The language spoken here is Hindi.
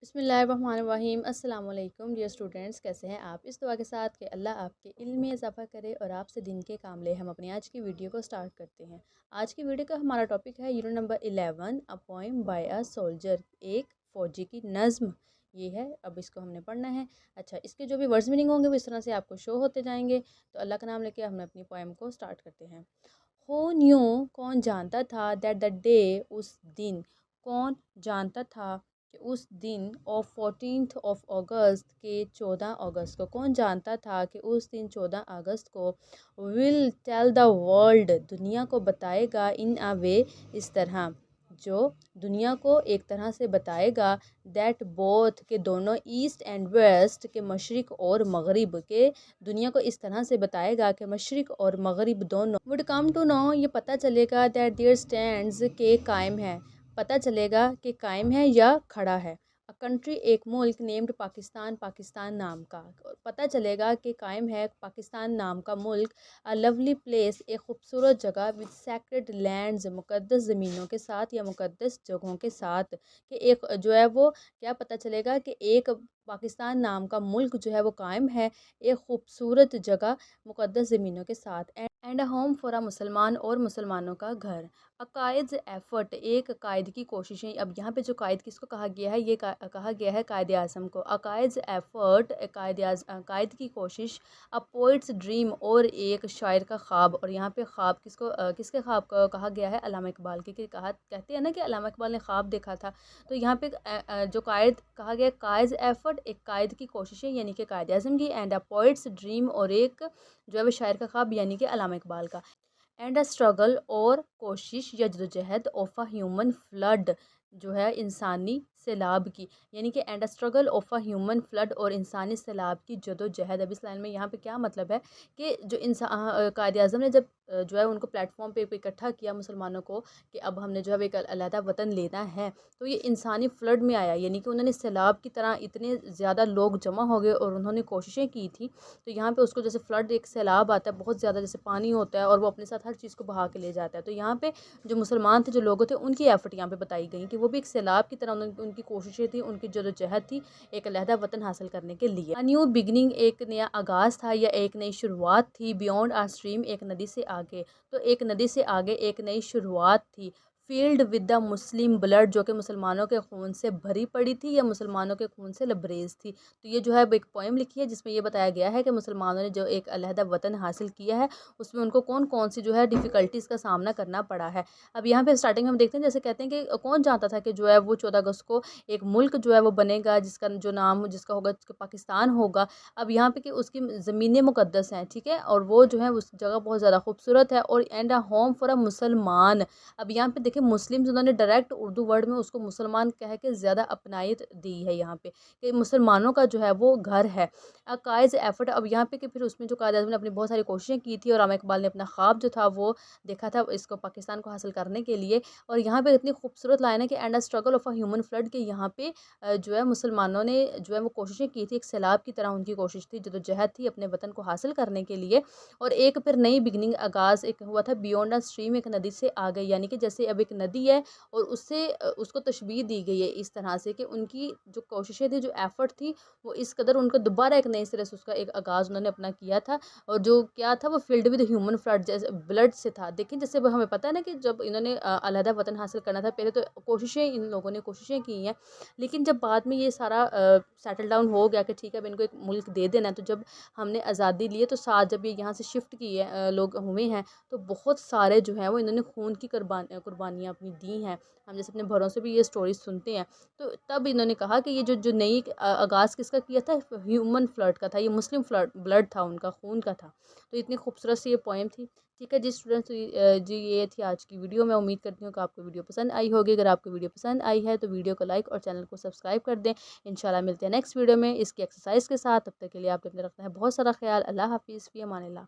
बिस्मिल्लाहिर्रहमानिर्रहीम अस्सलाम वालेकुम डियर स्टूडेंट्स, कैसे हैं आप। इस दुआ के साथ कि अल्लाह आपके इल्म में इजाफ़ा करे और आपसे दिन के काम ले, हम अपनी आज की वीडियो को स्टार्ट करते हैं। आज की वीडियो का हमारा टॉपिक है unit number 11, a poem by a soldier, एक फ़ौजी की नज़्म। ये है, अब इसको हमने पढ़ना है। अच्छा, इसके जो भी वर्ड्स मीनिंग होंगे वो इस तरह से आपको शो होते जाएंगे। तो अल्लाह का नाम लेके हम अपनी पोएम को स्टार्ट करते हैं। हो न्यू, कौन जानता था, दैट द डे, उस दिन, कौन जानता था कि उस दिन ऑफ 14th ऑफ अगस्त, के 14 अगस्त को, कौन जानता था कि उस दिन 14 अगस्त को, विल टेल द वर्ल्ड, दुनिया को बताएगा, इन अ वे, इस तरह, जो दुनिया को एक तरह से बताएगा, दैट बोथ, के दोनों, ईस्ट एंड वेस्ट, के मशरिक और मगरिब, के दुनिया को इस तरह से बताएगा कि मशरिक और मगरिब दोनों, वुड कम टू नो, ये पता चलेगा, दैट देयर स्टैंड्स, के कायम है, पता चलेगा कि कायम है या खड़ा है, अ कंट्री, एक मुल्क, नेम्ड पाकिस्तान, पाकिस्तान नाम का, पता चलेगा कि कायम है पाकिस्तान नाम का मुल्क, अ लवली प्लेस, एक खूबसूरत जगह, विद सैक्रेड लैंड्स, मुकद्दस ज़मीनों के साथ या मुकद्दस जगहों के साथ, कि एक जो है वो क्या पता चलेगा कि एक पाकिस्तान नाम का मुल्क जो है वो कायम है एक खूबसूरत जगह मुकद्दस ज़मीनों के साथ, and a home for a मुसलमान, और मुसलमानों का घर, अ कायद एफर्ट, एक कायद की कोशिशें। अब यहाँ पे जो कायद किसको कहा गया है, ये कहा गया है कायद आज़म को। अ कायद एफर्ट, कायद की कोशिश, अ पोइट्स ड्रीम, और एक शायर का ख्वाब। और यहाँ पे ख्वाब किसके ख्वाब को कहा गया है, अल्लामा इकबाल के, कि कहा कहते हैं ना कि अल्लामा इकबाल ने ख्वाब देखा था। तो यहाँ पे जो कायद कहा गया, कायद एफर्ट, एक कायद की कोशिशें यानी कि कायद आज़म की, एंड अ पोइट्स ड्रीम, और एक जो है वो शायर का ख्वाब यानी कि अल्लामा इकबाल का, एंड अ स्ट्रगल, और कोशिश या जदोजहद, ऑफ अ ह्यूमन फ्लड, जो है इंसानी सैलाब की, यानी कि and a struggle of a human flood, और इंसानी सैलाब की जदोजहद। अब इस लाइन में यहाँ पे क्या मतलब है कि जो इंसान कायद आज़म ने जब जो है उनको प्लेटफॉर्म पे इकट्ठा किया मुसलमानों को कि अब हमने जो है एक अलहदा वतन लेना है, तो ये इंसानी फ्लड में आया, यानी कि उन्होंने सैलाब की तरह इतने ज़्यादा लोग जमा हो गए और उन्होंने कोशिशें की थी। तो यहाँ पे उसको जैसे फ्लड, एक सैलाब आता है बहुत ज़्यादा, जैसे पानी होता है और वो अपने साथ हर चीज़ को बहा के ले जाता है। तो यहाँ पे जो मुसलमान थे, जो लोग थे, उनकी एफर्ट यहाँ पे बताई गई कि वो भी एक सैलाब की तरह उनकी कोशिशें थी, उनकी जदोजहद थी एक अलहदा वतन हासिल करने के लिए। अ न्यू बिगनिंग, एक नया आगाज़ था या एक नई शुरुआत थी। बियॉन्ड आ स्ट्रीम, एक नदी से आगे, तो एक नदी से आगे एक नई शुरुआत थी। Field with the Muslim blood, जो कि मुसलमानों के खून से भरी पड़ी थी या मुसलमानों के खून से लबरेज थी। तो ये जो है एक पोएम लिखी है जिसमें ये बताया गया है कि मुसलमानों ने जो एक अलहदा वतन हासिल किया है उसमें उनको कौन कौन सी जो है डिफ़िकल्टीज़ का सामना करना पड़ा है। अब यहाँ पे स्टार्टिंग में हम देखते हैं, जैसे कहते हैं कि कौन जानता था कि जो है वो 14 अगस्त को एक मुल्क जो है वो बनेगा जिसका जो नाम जिसका होगा पाकिस्तान होगा। अब यहाँ पे कि उसकी ज़मीनें मुकद्दस हैं, ठीक है, और वो जो है उस जगह बहुत ज़्यादा खूबसूरत है, और and a home for a मुसलमान। अब यहाँ पे देखिए मुस्लिम्स, उन्होंने डायरेक्ट उर्दू वर्ड में उसको मुसलमान कह के ज़्यादा अपनाइत दी है यहाँ पे, कि मुसलमानों का जो है वो घर है। कायज़ एफर्ट, अब यहाँ पे कि फिर उसमें जो कायद आज़म ने अपनी बहुत सारी कोशिशें की थी और अल्लामा इकबाल ने अपना ख्वाब जो था वो देखा था इसको पाकिस्तान को हासिल करने के लिए। और यहाँ पे इतनी खूबसूरत लाइन है कि and a struggle of a human flood, के यहाँ पे जो है मुसलमानों ने जो है वो कोशिशें की थी, एक सैलाब की तरह उनकी कोशिश थी, जदोजहद थी अपने वतन को हासिल करने के लिए। और एक फिर नई बिगनिंग, आगाज़ एक हुआ था। बियॉन्ड अ स्ट्रीम, एक नदी से आ गई, यानी कि जैसे अब एक नदी है और उससे उसको तशबीह दी गई है इस तरह से कि उनकी जो कोशिशें थी, जो एफर्ट थी, वो इस कदर उनको दोबारा एक नए सिरे से उसका एक आगाज़ उन्होंने अपना किया था। और जो क्या था वो फील्ड विद ह्यूमन फ्लड, जैसे ब्लड से था। देखिए जैसे वो हमें पता है ना कि जब इन्होंने अलहदा वतन हासिल करना था, पहले तो कोशिशें इन लोगों ने कोशिशें की हैं, लेकिन जब बाद में ये सारा सेटल डाउन हो गया कि ठीक है अब इनको एक मुल्क दे देना है, तो जब हमने आज़ादी ली है तो साथ जब ये यहाँ से शिफ्ट किए लोग हुए हैं, तो बहुत सारे जो हैं वो इन्होंने खून की कुर्बानियाँ अपनी दी हैं। हम जैसे अपने घरों से भी ये स्टोरीज सुनते हैं। तो तब इन्होंने कहा कि ये जो जो नई आगाज़ किसका किया था, ह्यूमन फ्लड का था, ये मुस्लिम फ्लड ब्लड था, उनका खून का था। तो इतनी खूबसूरत सी ये पोएम थी। ठीक है जी स्टूडेंट्स, जी ये थी आज की वीडियो। मैं उम्मीद करती हूँ कि आपको वीडियो पसंद आई होगी। अगर आपको वीडियो पसंद आई है तो वीडियो को लाइक और चैनल को सब्सक्राइब कर दें। इंशाल्लाह मिलते हैं नेक्स्ट वीडियो में इसकी एक्सरसाइज के साथ। तब तक के लिए आपने अपना रखना है बहुत सारा ख्याल। अल्लाह हाफिज़, फ़ी अमानिल्लाह।